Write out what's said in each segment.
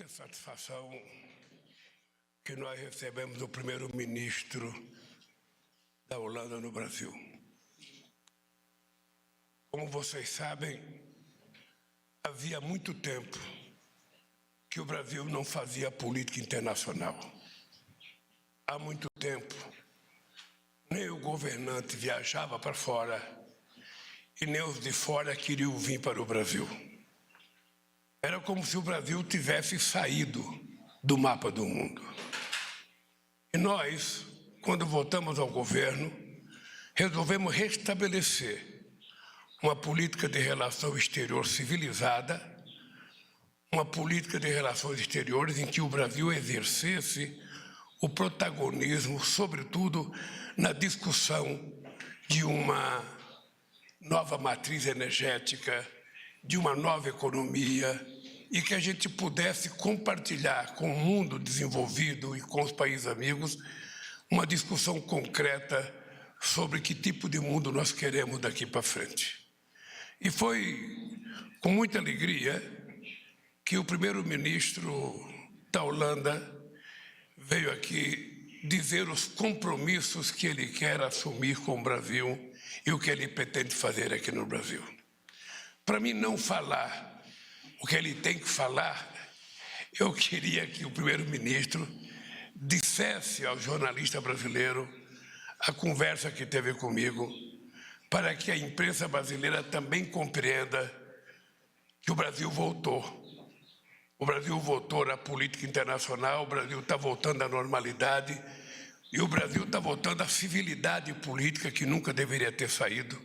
satisfação que nós recebemos o primeiro-ministro da Holanda no Brasil. Como vocês sabem, havia muito tempo que o Brasil não fazia política internacional. Há muito tempo, nem o governante viajava para fora e nem os de fora queriam vir para o Brasil. Era como se o Brasil tivesse saído do mapa do mundo. E nós, quando voltamos ao governo, resolvemos restabelecer uma política de relação exterior civilizada, uma política de relações exteriores em que o Brasil exercesse o protagonismo, sobretudo na discussão de uma nova matriz energética, de uma nova economia, e que a gente pudesse compartilhar com o mundo desenvolvido e com os países amigos uma discussão concreta sobre que tipo de mundo nós queremos daqui para frente. E foi com muita alegria que o primeiro-ministro da Holanda veio aqui dizer os compromissos que ele quer assumir com o Brasil e o que ele pretende fazer aqui no Brasil. Para mim não falar o que ele tem que falar, eu queria que o primeiro-ministro dissesse ao jornalista brasileiro a conversa que teve comigo, para que a imprensa brasileira também compreenda que o Brasil voltou. O Brasil voltou na política internacional, o Brasil está voltando à normalidade e o Brasil está voltando à civilidade política que nunca deveria ter saído.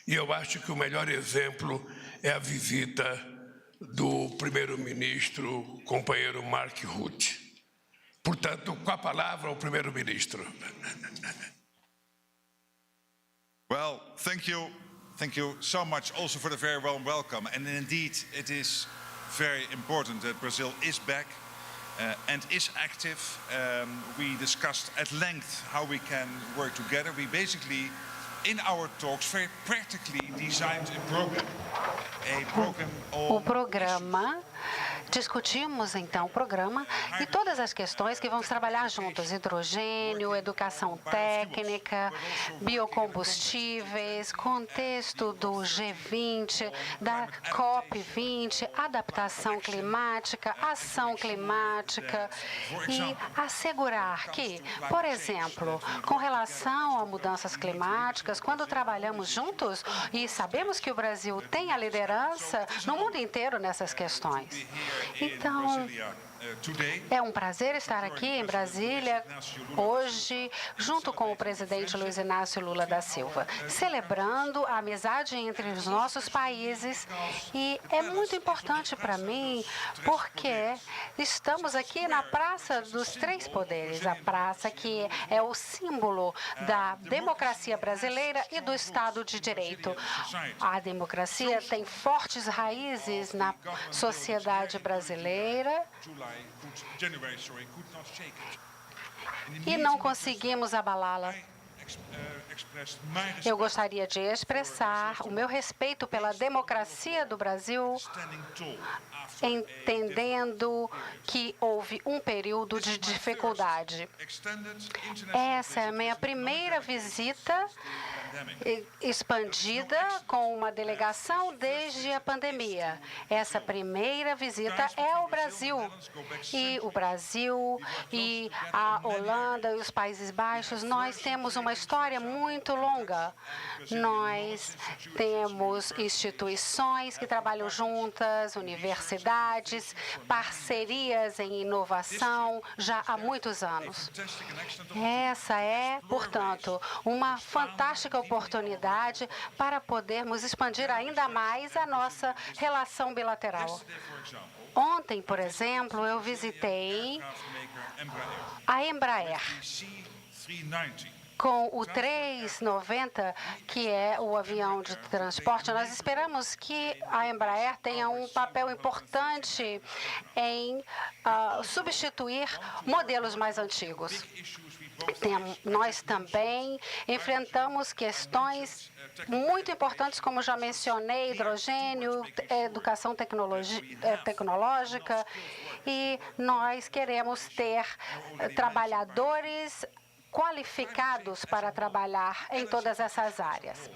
E eu acho que o melhor exemplo é a visita do primeiro-ministro, companheiro Mark Rutte. Portanto, com a palavra ao primeiro-ministro. Well, thank you so much also for the very warm welcome. And indeed, it is very important that Brazil is back and is active. We discussed at length how we can work together. We basically, in our talks, very practically designed a program. O programa, discutimos então o programa e todas as questões que vamos trabalhar juntos: hidrogênio, educação técnica, biocombustíveis, contexto do G20, da COP20, adaptação climática, ação climática e assegurar que, por exemplo, com relação a mudanças climáticas, quando trabalhamos juntos e sabemos que o Brasil tem a liderança no mundo inteiro nessas questões. Então, é um prazer estar aqui em Brasília hoje, junto com o presidente Luiz Inácio Lula da Silva, celebrando a amizade entre os nossos países. E é muito importante para mim, porque estamos aqui na Praça dos Três Poderes, a praça que é o símbolo da democracia brasileira e do Estado de Direito. A democracia tem fortes raízes na sociedade brasileira e não conseguimos abalá-la. Eu gostaria de expressar o meu respeito pela democracia do Brasil, entendendo que houve um período de dificuldade. Essa é a minha primeira visita expandida com uma delegação desde a pandemia. Essa primeira visita é ao Brasil. E o Brasil e a Holanda e os Países Baixos, nós temos uma história muito longa. Nós temos instituições que trabalham juntas, universidades, parcerias em inovação já há muitos anos. Essa é, portanto, uma fantástica oportunidade para podermos expandir ainda mais a nossa relação bilateral. Ontem, por exemplo, eu visitei a Embraer com o 390, que é o avião de transporte. Nós esperamos que a Embraer tenha um papel importante em substituir modelos mais antigos. Nós também enfrentamos questões muito importantes, como já mencionei, hidrogênio, educação tecnológica, e nós queremos ter trabalhadores qualificados para trabalhar em todas essas áreas.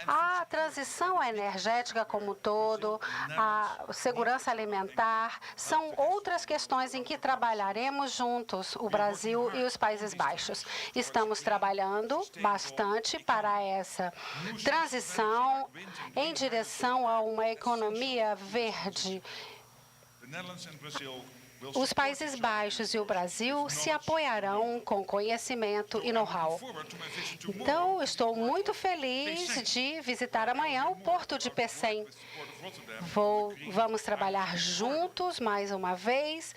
A transição energética como um todo, a segurança alimentar, são outras questões em que trabalharemos juntos, o Brasil e os Países Baixos. Estamos trabalhando bastante para essa transição em direção a uma economia verde. Os Países Baixos e o Brasil se apoiarão com conhecimento e know-how. Então, estou muito feliz de visitar amanhã o Porto de Pecém. Vamos trabalhar juntos, mais uma vez,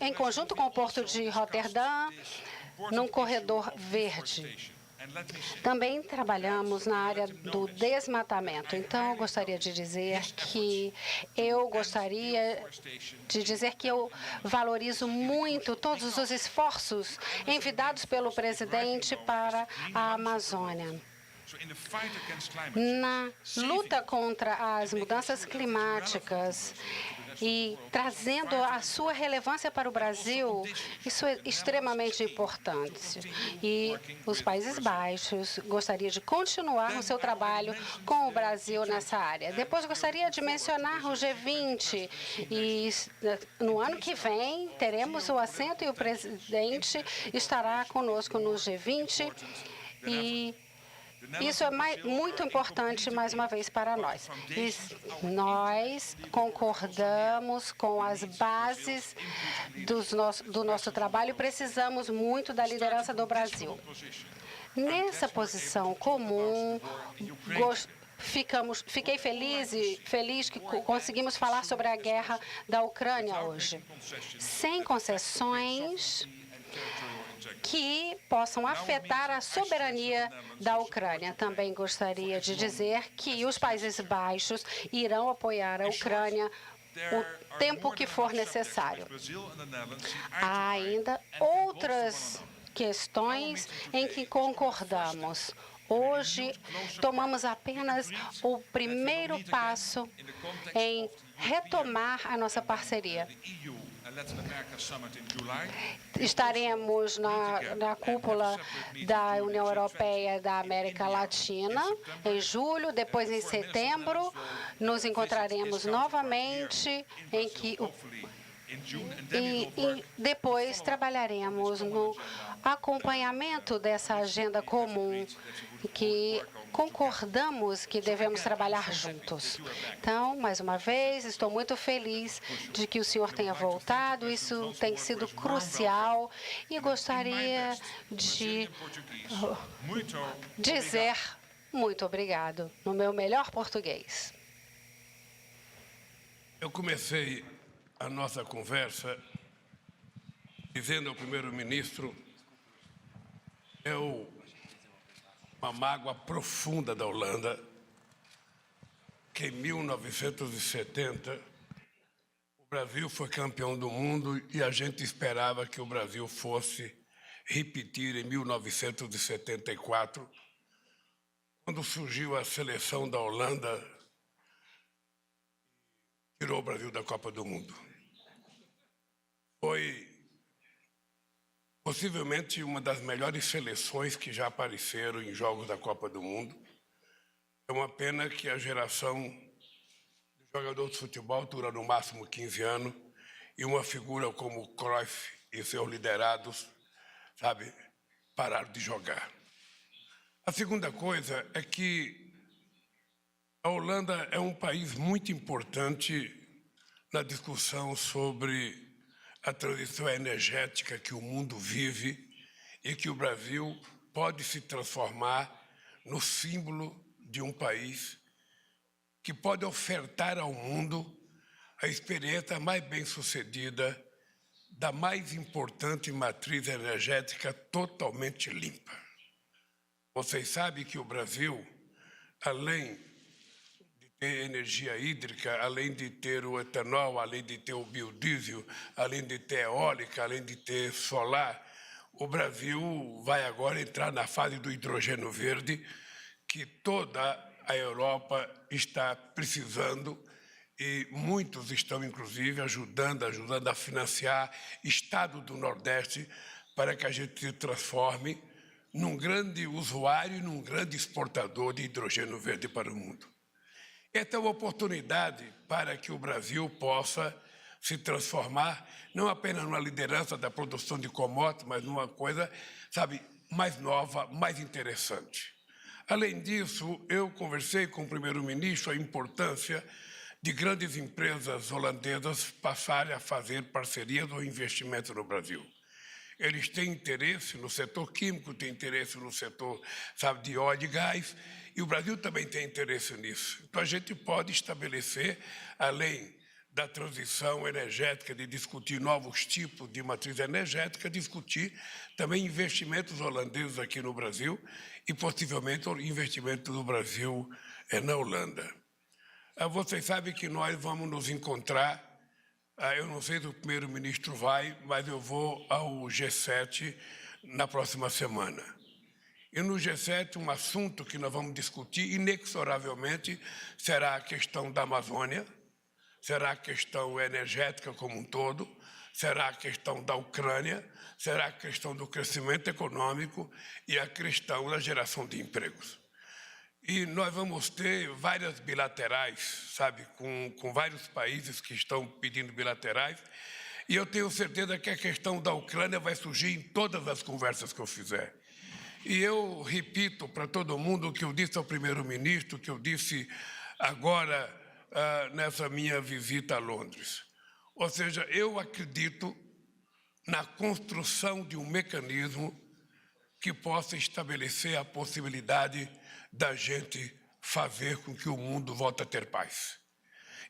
em conjunto com o Porto de Roterdã, num corredor verde. Também trabalhamos na área do desmatamento. Então, eu gostaria de dizer que eu valorizo muito todos os esforços envidados pelo presidente para a Amazônia. Na luta contra as mudanças climáticas e trazendo a sua relevância para o Brasil, isso é extremamente importante. E os Países Baixos gostariam de continuar o seu trabalho com o Brasil nessa área. Depois, gostaria de mencionar o G20. E no ano que vem, teremos o assento e o presidente estará conosco no G20. E isso é muito importante, mais uma vez, para nós. Nós concordamos com as bases do nosso trabalho e precisamos muito da liderança do Brasil. Nessa posição comum, fiquei feliz que conseguimos falar sobre a guerra da Ucrânia hoje. Sem concessões que possam afetar a soberania da Ucrânia. Também gostaria de dizer que os Países Baixos irão apoiar a Ucrânia o tempo que for necessário. Há ainda outras questões em que concordamos. Hoje, tomamos apenas o primeiro passo em retomar a nossa parceria. Estaremos na cúpula da União Europeia e da América Latina em julho, depois em setembro nos encontraremos novamente e depois trabalharemos no acompanhamento dessa agenda comum que concordamos que devemos trabalhar juntos. Então, mais uma vez, estou muito feliz de que o senhor tenha voltado. Isso tem sido crucial e gostaria de dizer muito obrigado no meu melhor português. Eu comecei a nossa conversa dizendo ao primeiro-ministro uma mágoa profunda da Holanda, que em 1970 o Brasil foi campeão do mundo e a gente esperava que o Brasil fosse repetir em 1974, quando surgiu a seleção da Holanda, tirou o Brasil da Copa do Mundo. Foi possivelmente uma das melhores seleções que já apareceram em jogos da Copa do Mundo. É uma pena que a geração de jogadores de futebol dura no máximo 15 anos e uma figura como Cruyff e seus liderados, pararam de jogar. A segunda coisa é que a Holanda é um país muito importante na discussão sobre a transição energética que o mundo vive e que o Brasil pode se transformar no símbolo de um país que pode ofertar ao mundo a experiência mais bem-sucedida da mais importante matriz energética totalmente limpa. Vocês sabem que o Brasil, além ter energia hídrica, além de ter o etanol, além de ter o biodiesel, além de ter eólica, além de ter solar, o Brasil vai agora entrar na fase do hidrogênio verde, que toda a Europa está precisando e muitos estão, inclusive, ajudando a financiar Estado do Nordeste para que a gente se transforme num grande usuário e num grande exportador de hidrogênio verde para o mundo. Esta é uma oportunidade para que o Brasil possa se transformar não apenas numa liderança da produção de commodities, mas numa coisa, sabe, mais nova, mais interessante. Além disso, eu conversei com o primeiro-ministro a importância de grandes empresas holandesas passarem a fazer parcerias ou investimentos no Brasil. Eles têm interesse no setor químico, têm interesse no setor, sabe, de óleo e gás, e o Brasil também tem interesse nisso. Então, a gente pode estabelecer, além da transição energética, de discutir novos tipos de matriz energética, discutir também investimentos holandeses aqui no Brasil e, possivelmente, investimentos do Brasil na Holanda. Vocês sabem que nós vamos nos encontrar, eu não sei se o primeiro-ministro vai, mas eu vou ao G7 na próxima semana. E no G7, um assunto que nós vamos discutir inexoravelmente será a questão da Amazônia, será a questão energética como um todo, será a questão da Ucrânia, será a questão do crescimento econômico e a questão da geração de empregos. E nós vamos ter várias bilaterais, sabe, com vários países que estão pedindo bilaterais, e eu tenho certeza que a questão da Ucrânia vai surgir em todas as conversas que eu fizer. E eu repito para todo mundo o que eu disse ao primeiro-ministro, o que eu disse agora nessa minha visita a Londres. Ou seja, eu acredito na construção de um mecanismo que possa estabelecer a possibilidade da gente fazer com que o mundo volte a ter paz.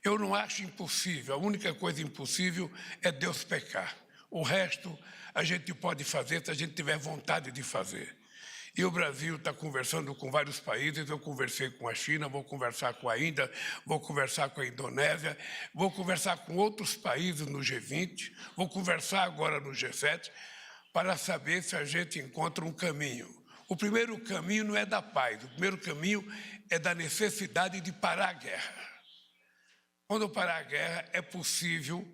Eu não acho impossível, a única coisa impossível é Deus pecar. O resto a gente pode fazer se a gente tiver vontade de fazer. E o Brasil está conversando com vários países, eu conversei com a China, vou conversar com a Índia, vou conversar com a Indonésia, vou conversar com outros países no G20, vou conversar agora no G7, para saber se a gente encontra um caminho. O primeiro caminho não é da paz, o primeiro caminho é da necessidade de parar a guerra. Quando parar a guerra, é possível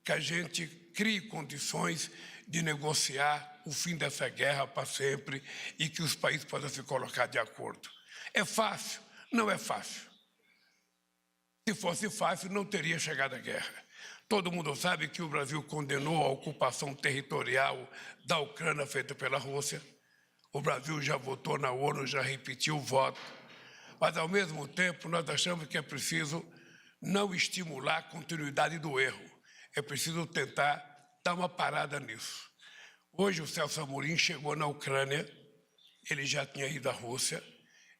que a gente crie condições de negociar o fim dessa guerra para sempre e que os países possam se colocar de acordo. É fácil? Não é fácil. Se fosse fácil, não teria chegado a guerra. Todo mundo sabe que o Brasil condenou a ocupação territorial da Ucrânia feita pela Rússia. O Brasil já votou na ONU, já repetiu o voto. Mas, ao mesmo tempo, nós achamos que é preciso não estimular a continuidade do erro. É preciso tentar dar uma parada nisso. Hoje, o Celso Amorim chegou na Ucrânia, ele já tinha ido à Rússia,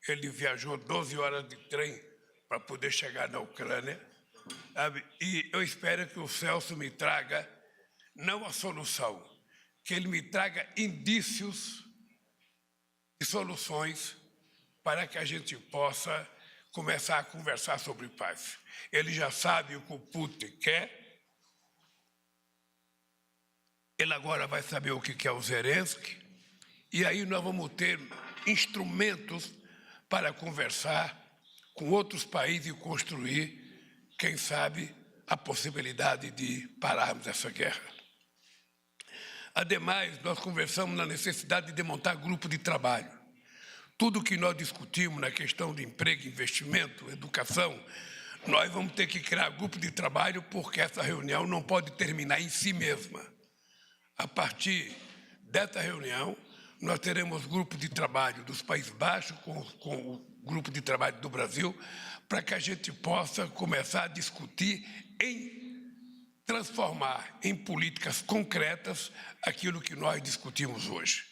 ele viajou 12 horas de trem para poder chegar na Ucrânia, sabe? E eu espero que o Celso me traga, não a solução, que ele me traga indícios de soluções para que a gente possa começar a conversar sobre paz. Ele já sabe o que o Putin quer, ele agora vai saber o que quer o Zelensky, e aí nós vamos ter instrumentos para conversar com outros países e construir, quem sabe, a possibilidade de pararmos essa guerra. Ademais, nós conversamos na necessidade de montar grupo de trabalho. Tudo que nós discutimos na questão de emprego, investimento, educação, nós vamos ter que criar grupo de trabalho porque essa reunião não pode terminar em si mesma. A partir dessa reunião, nós teremos grupo de trabalho dos Países Baixos com o grupo de trabalho do Brasil, para que a gente possa começar a discutir em transformar em políticas concretas aquilo que nós discutimos hoje.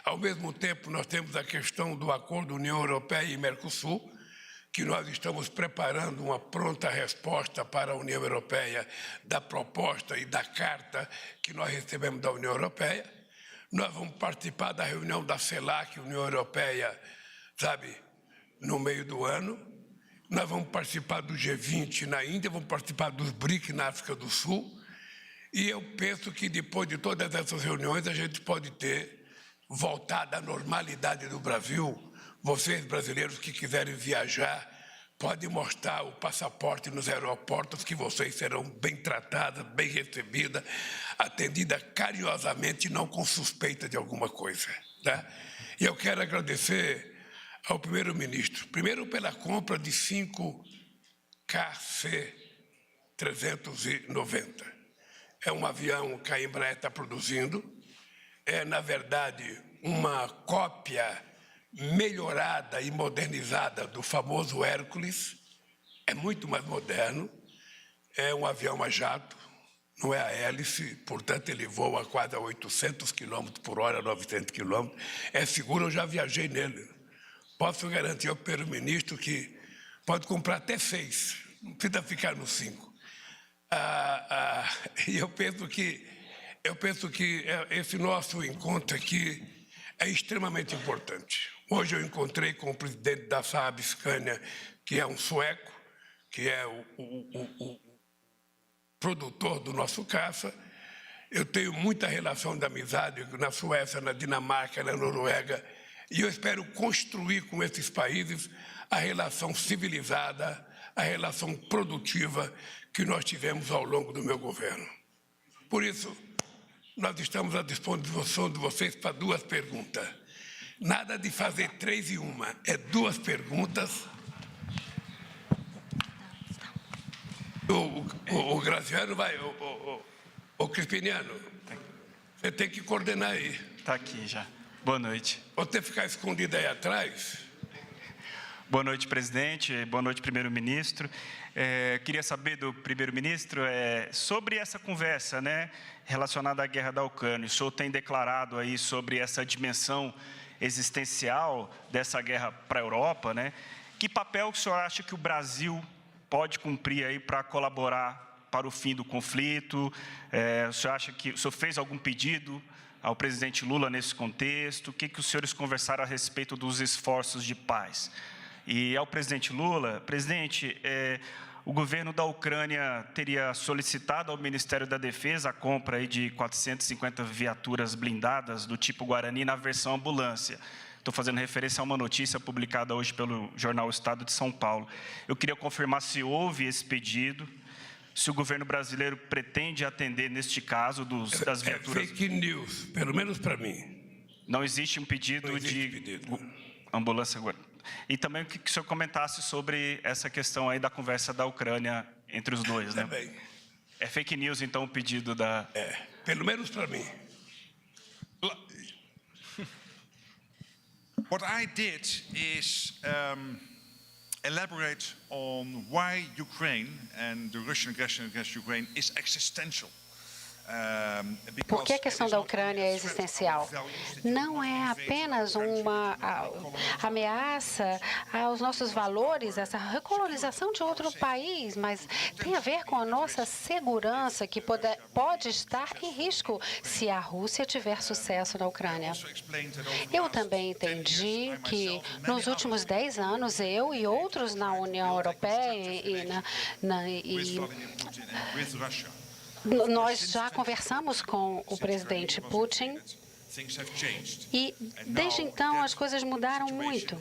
Ao mesmo tempo, nós temos a questão do acordo União Europeia e Mercosul, que nós estamos preparando uma pronta resposta para a União Europeia da proposta e da carta que nós recebemos da União Europeia. Nós vamos participar da reunião da CELAC, União Europeia, sabe, no meio do ano. Nós vamos participar do G20 na Índia, vamos participar dos BRIC na África do Sul. E eu penso que depois de todas essas reuniões a gente pode ter voltada à normalidade do Brasil, vocês brasileiros que quiserem viajar, podem mostrar o passaporte nos aeroportos que vocês serão bem tratadas, bem recebidas, atendidas carinhosamente e não com suspeita de alguma coisa. Tá? E eu quero agradecer ao primeiro-ministro, primeiro pela compra de 5 KC-390. É um avião que a Embraer está produzindo, é, na verdade, uma cópia melhorada e modernizada do famoso Hércules, é muito mais moderno, é um avião a jato, não é a hélice, portanto ele voa quase a 800 km por hora, 900 km, é seguro, eu já viajei nele. Posso garantir ao primeiro-ministro que pode comprar até 6, não precisa ficar nos 5. E eu penso que esse nosso encontro aqui é extremamente importante. Hoje eu encontrei com o presidente da Saab Scania, que é um sueco, que é o produtor do nosso caça. Eu tenho muita relação de amizade na Suécia, na Dinamarca, na Noruega, e eu espero construir com esses países a relação civilizada, a relação produtiva que nós tivemos ao longo do meu governo. Por isso, nós estamos à disposição de vocês para 2 perguntas. Nada de fazer 3 em 1, é 2 perguntas. O Graziano vai... O Crispiniano, você tem que coordenar aí. Está aqui já. Boa noite. Você ficar escondido aí atrás... Boa noite, presidente. Boa noite, primeiro-ministro. Queria saber do primeiro-ministro sobre essa conversa, né, relacionada à guerra da Ucrânia. O senhor tem declarado aí sobre essa dimensão existencial dessa guerra para a Europa, né? Que papel o senhor acha que o Brasil pode cumprir aí para colaborar para o fim do conflito? O senhor acha que o senhor fez algum pedido ao presidente Lula nesse contexto? O que os senhores conversaram a respeito dos esforços de paz? E ao presidente Lula, presidente, o governo da Ucrânia teria solicitado ao Ministério da Defesa a compra aí de 450 viaturas blindadas do tipo Guarani na versão ambulância. Estou fazendo referência a uma notícia publicada hoje pelo jornal Estado de São Paulo. Eu queria confirmar se houve esse pedido, se o governo brasileiro pretende atender, neste caso, das viaturas... É fake news, pelo menos para mim. Não existe um pedido de ambulância Guarani. E também que o senhor comentasse sobre essa questão aí da conversa da Ucrânia entre os dois, né? Também. É fake news, então, o pedido da... Pelo menos para mim. What I did is elaborate on why Ukraine and the Russian aggression against Ukraine is existential. Por que a questão da Ucrânia é existencial? Não é apenas uma ameaça aos nossos valores, essa recolonização de outro país, mas tem a ver com a nossa segurança, que pode estar em risco se a Rússia tiver sucesso na Ucrânia. Eu também entendi que nos últimos 10 anos, eu e outros na União Europeia nós já conversamos com o presidente Putin e, desde então, as coisas mudaram muito.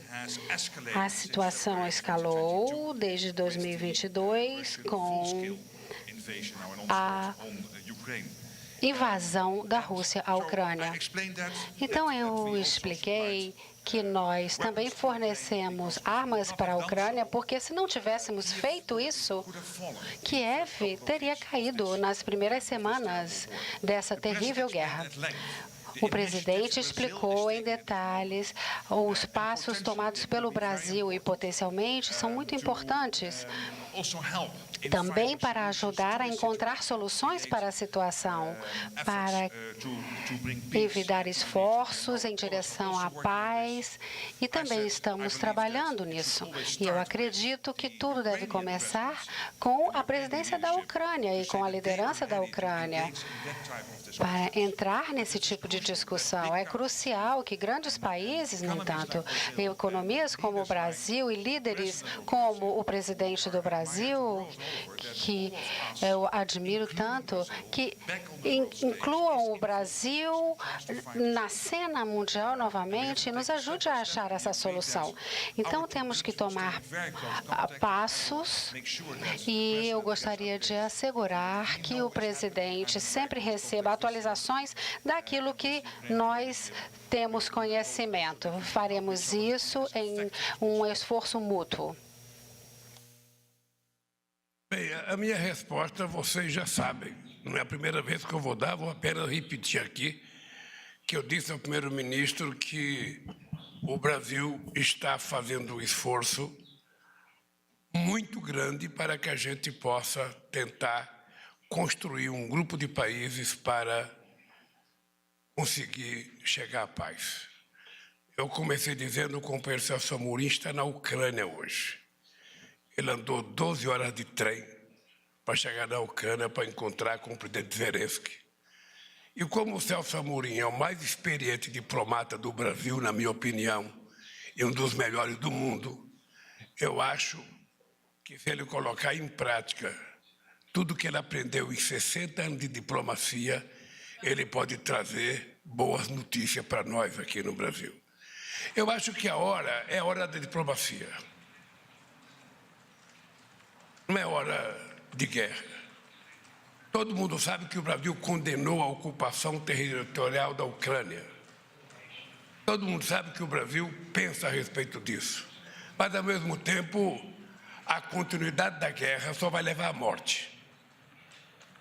A situação escalou desde 2022 com a invasão da Rússia à Ucrânia. Então, eu expliquei que nós também fornecemos armas para a Ucrânia, porque se não tivéssemos feito isso, Kiev teria caído nas primeiras semanas dessa terrível guerra. O presidente explicou em detalhes os passos tomados pelo Brasil e, potencialmente, são muito importantes também para ajudar a encontrar soluções para a situação, para evitar esforços em direção à paz, e também estamos trabalhando nisso. E eu acredito que tudo deve começar com a presidência da Ucrânia e com a liderança da Ucrânia. Para entrar nesse tipo de discussão, é crucial que grandes países, no entanto, economias como o Brasil e líderes como o presidente do Brasil, Brasil, que eu admiro tanto, que incluam o Brasil na cena mundial novamente e nos ajude a achar essa solução. Então, temos que tomar passos e eu gostaria de assegurar que o presidente sempre receba atualizações daquilo que nós temos conhecimento. Faremos isso em um esforço mútuo. Bem, a minha resposta vocês já sabem. Não é a primeira vez que eu vou dar, vou apenas repetir aqui que eu disse ao primeiro-ministro que o Brasil está fazendo um esforço muito grande para que a gente possa tentar construir um grupo de países para conseguir chegar à paz. Eu comecei dizendo que o companheiro Celso Amorim está na Ucrânia hoje. Ele andou 12 horas de trem para chegar na Ucrânia para encontrar com o presidente Zelensky. E como o Celso Amorim é o mais experiente diplomata do Brasil, na minha opinião, e um dos melhores do mundo, eu acho que se ele colocar em prática tudo que ele aprendeu em 60 anos de diplomacia, ele pode trazer boas notícias para nós aqui no Brasil. Eu acho que a hora é a hora da diplomacia. Não é hora de guerra. Todo mundo sabe que o Brasil condenou a ocupação territorial da Ucrânia. Todo mundo sabe que o Brasil pensa a respeito disso. Mas, ao mesmo tempo, a continuidade da guerra só vai levar à morte.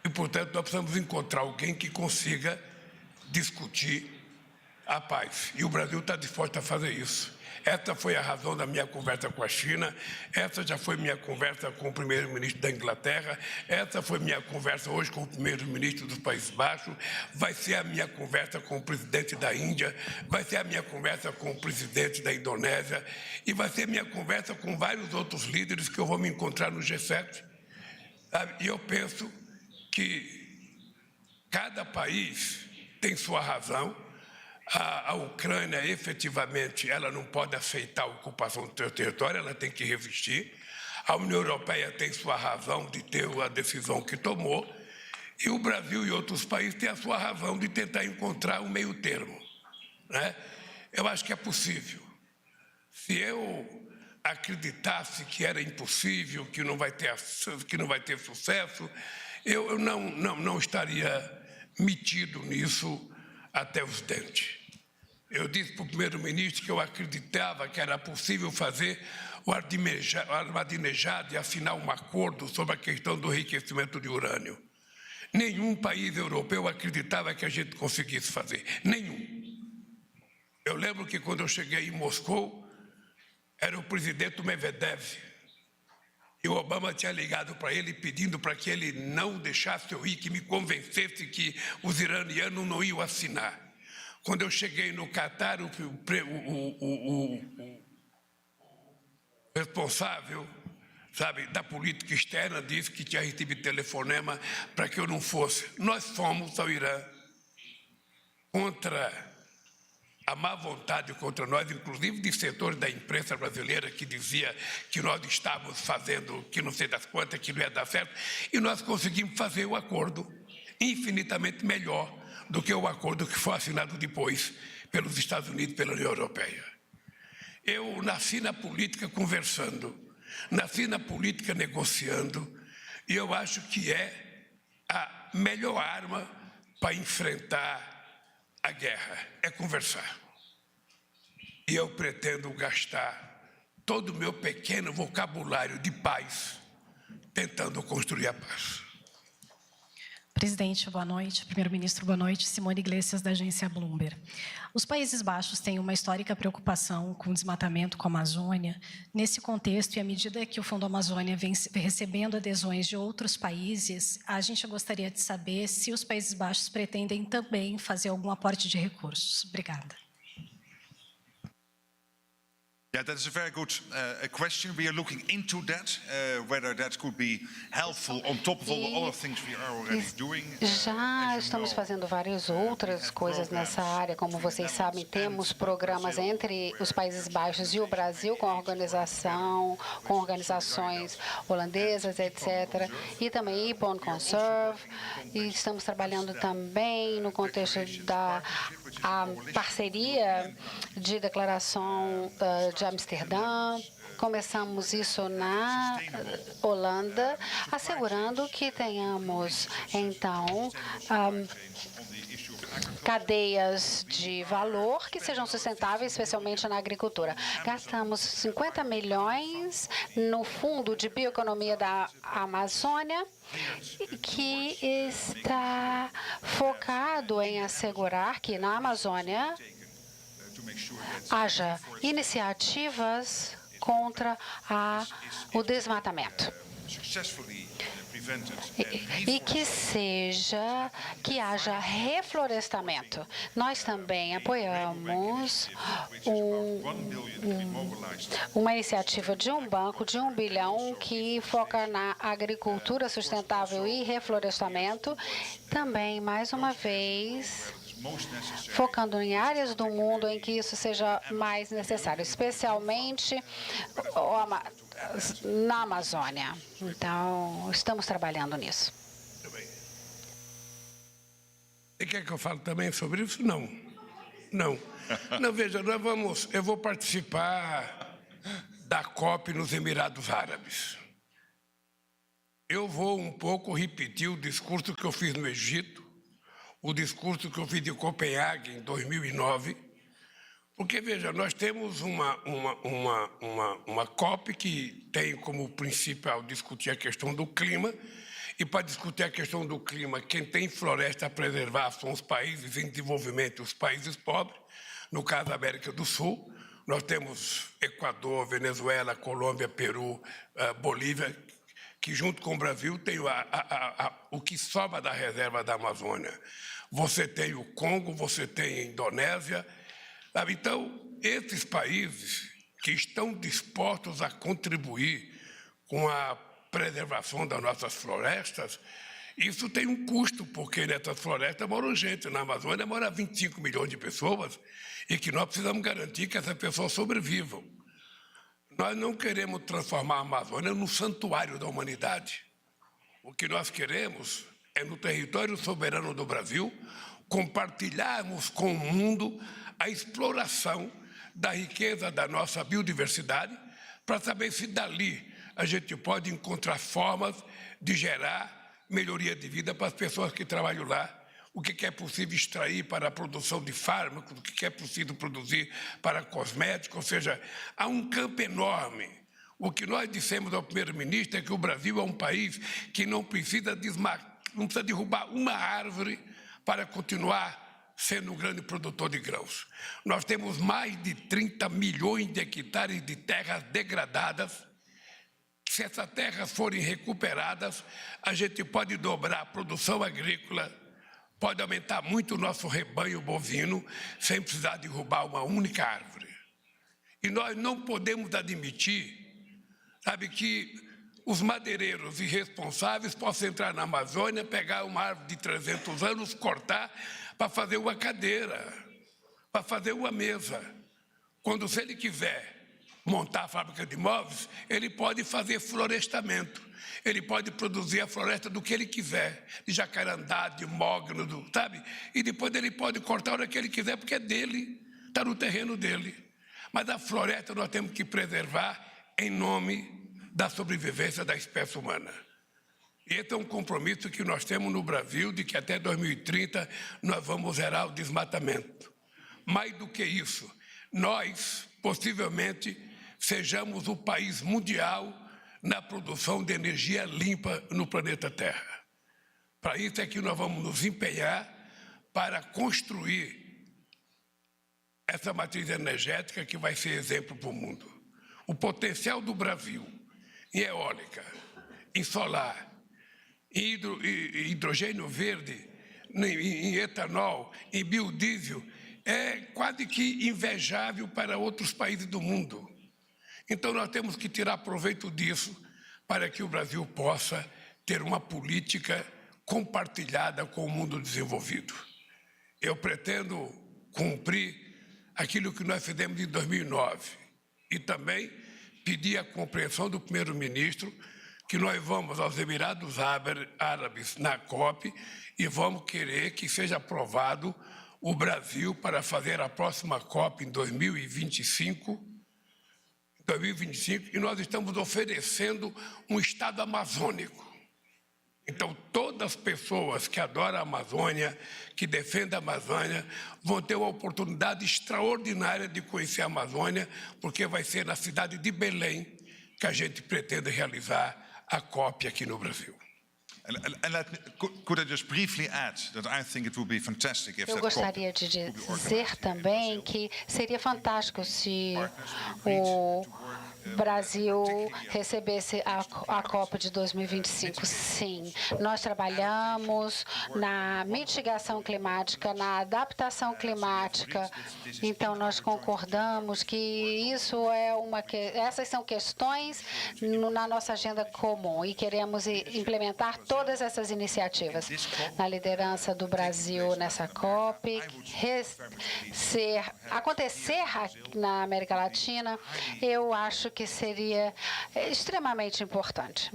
E, portanto, nós precisamos encontrar alguém que consiga discutir a paz. E o Brasil está disposto a fazer isso. Essa foi a razão da minha conversa com a China, essa já foi minha conversa com o primeiro-ministro da Inglaterra, essa foi minha conversa hoje com o primeiro-ministro dos Países Baixos, vai ser a minha conversa com o presidente da Índia, vai ser a minha conversa com o presidente da Indonésia e vai ser a minha conversa com vários outros líderes que eu vou me encontrar no G7. E eu penso que cada país tem sua razão. A Ucrânia, efetivamente, ela não pode aceitar a ocupação do seu território, ela tem que resistir. A União Europeia tem sua razão de ter a decisão que tomou. E o Brasil e outros países têm a sua razão de tentar encontrar um meio termo, né? Eu acho que é possível. Se eu acreditasse que era impossível, que não vai ter sucesso, eu não estaria metido nisso até os dentes. Eu disse para o primeiro-ministro que eu acreditava que era possível fazer o Ahmadinejad e assinar um acordo sobre a questão do enriquecimento de urânio. Nenhum país europeu acreditava que a gente conseguisse fazer. Nenhum. Eu lembro que quando eu cheguei em Moscou, era o presidente Medvedev. E o Obama tinha ligado para ele pedindo para que ele não deixasse eu ir, que me convencesse que os iranianos não iam assinar. Quando eu cheguei no Catar, o responsável, sabe, da política externa disse que tinha recebido telefonema para que eu não fosse. Nós fomos ao Irã contra a má vontade contra nós, inclusive de setores da imprensa brasileira que dizia que nós estávamos fazendo que não sei das quantas, que não ia dar certo, e nós conseguimos fazer o acordo infinitamente melhor do que o acordo que foi assinado depois pelos Estados Unidos e pela União Europeia. Eu nasci na política conversando, nasci na política negociando, e eu acho que é a melhor arma para enfrentar a guerra, é conversar. E eu pretendo gastar todo o meu pequeno vocabulário de paz tentando construir a paz. Presidente, boa noite. Primeiro-ministro, boa noite. Simone Iglesias, da agência Bloomberg. Os Países Baixos têm uma histórica preocupação com o desmatamento com a Amazônia. Nesse contexto, e à medida que o Fundo Amazônia vem recebendo adesões de outros países, a gente gostaria de saber se os Países Baixos pretendem também fazer algum aporte de recursos. Obrigada. Yeah, that is a very good question. We are looking into that, whether that could be helpful on top of all the other things we are already doing. Já estamos fazendo várias outras coisas nessa área. Como vocês sabem, temos programas entre os Países Baixos e o Brasil com organizações holandesas, etc. E também IPON Conserve. E estamos trabalhando também no contexto da parceria de declaração de Amsterdã. Começamos isso na Holanda, assegurando que tenhamos, então, cadeias de valor que sejam sustentáveis, especialmente na agricultura. Gastamos 50 milhões no Fundo de Bioeconomia da Amazônia, que está focado em assegurar que na Amazônia haja iniciativas contra o desmatamento e que haja reflorestamento. Nós também apoiamos uma iniciativa de um banco de 1 bilhão que foca na agricultura sustentável e reflorestamento, também, mais uma vez, focando em áreas do mundo em que isso seja mais necessário, especialmente na Amazônia. Então, estamos trabalhando nisso. Você quer que eu fale também sobre isso? Não. Não, veja, eu vou participar da COP nos Emirados Árabes. Eu vou um pouco repetir o discurso que eu fiz no Egito, o discurso que eu fiz de Copenhague em 2009, porque, veja, nós temos uma COP que tem como principal discutir a questão do clima, e para discutir a questão do clima, quem tem floresta a preservar são os países em desenvolvimento e os países pobres, no caso da América do Sul. Nós temos Equador, Venezuela, Colômbia, Peru, Bolívia, que junto com o Brasil tem o que sobra da reserva da Amazônia. Você tem o Congo, você tem a Indonésia. Sabe? Então, esses países que estão dispostos a contribuir com a preservação das nossas florestas, isso tem um custo, porque nessas florestas moram gente. Na Amazônia moram 25 milhões de pessoas e que nós precisamos garantir que essas pessoas sobrevivam. Nós não queremos transformar a Amazônia num santuário da humanidade. O que nós queremos é, no território soberano do Brasil, compartilharmos com o mundo a exploração da riqueza da nossa biodiversidade, para saber se dali a gente pode encontrar formas de gerar melhoria de vida para as pessoas que trabalham lá, o que é possível extrair para a produção de fármacos, o que é possível produzir para cosméticos, ou seja, há um campo enorme. O que nós dissemos ao primeiro-ministro é que o Brasil é um país que não precisa derrubar uma árvore para continuar sendo um grande produtor de grãos. Nós temos mais de 30 milhões de hectares de terras degradadas. Se essas terras forem recuperadas, a gente pode dobrar a produção agrícola, pode aumentar muito o nosso rebanho bovino, sem precisar derrubar uma única árvore. E nós não podemos admitir, sabe, que os madeireiros irresponsáveis possam entrar na Amazônia, pegar uma árvore de 300 anos, cortar para fazer uma cadeira, para fazer uma mesa. Quando, se ele quiser montar a fábrica de móveis, ele pode fazer florestamento. Ele pode produzir a floresta do que ele quiser, de jacarandá, de mogno, sabe? E depois ele pode cortar a hora que ele quiser, porque é dele, está no terreno dele. Mas a floresta nós temos que preservar em nome da sobrevivência da espécie humana. E esse é um compromisso que nós temos no Brasil, de que até 2030 nós vamos zerar o desmatamento. Mais do que isso, nós, possivelmente, sejamos o país mundial na produção de energia limpa no planeta Terra. Para isso é que nós vamos nos empenhar para construir essa matriz energética que vai ser exemplo para o mundo. O potencial do Brasil em eólica, em solar, em hidrogênio verde, em etanol, em biodiesel, é quase que invejável para outros países do mundo. Então, nós temos que tirar proveito disso para que o Brasil possa ter uma política compartilhada com o mundo desenvolvido. Eu pretendo cumprir aquilo que nós fizemos em 2009 e também pedir a compreensão do primeiro-ministro que nós vamos aos Emirados Árabes na COP e vamos querer que seja aprovado o Brasil para fazer a próxima COP em 2025, e nós estamos oferecendo um Estado amazônico. Então, todas as pessoas que adoram a Amazônia, que defendem a Amazônia, vão ter uma oportunidade extraordinária de conhecer a Amazônia, porque vai ser na cidade de Belém que a gente pretende realizar a COP aqui no Brasil. Could I just briefly add that I think it would be fantastic if Eu that gostaria de dizer também que seria fantástico se o Brasil recebesse a COP de 2025. Sim, nós trabalhamos na mitigação climática, na adaptação climática. Então, nós concordamos que essas são questões na nossa agenda comum e queremos implementar todas essas iniciativas. Na liderança do Brasil nessa COP, acontecer na América Latina, eu acho que seria extremamente importante.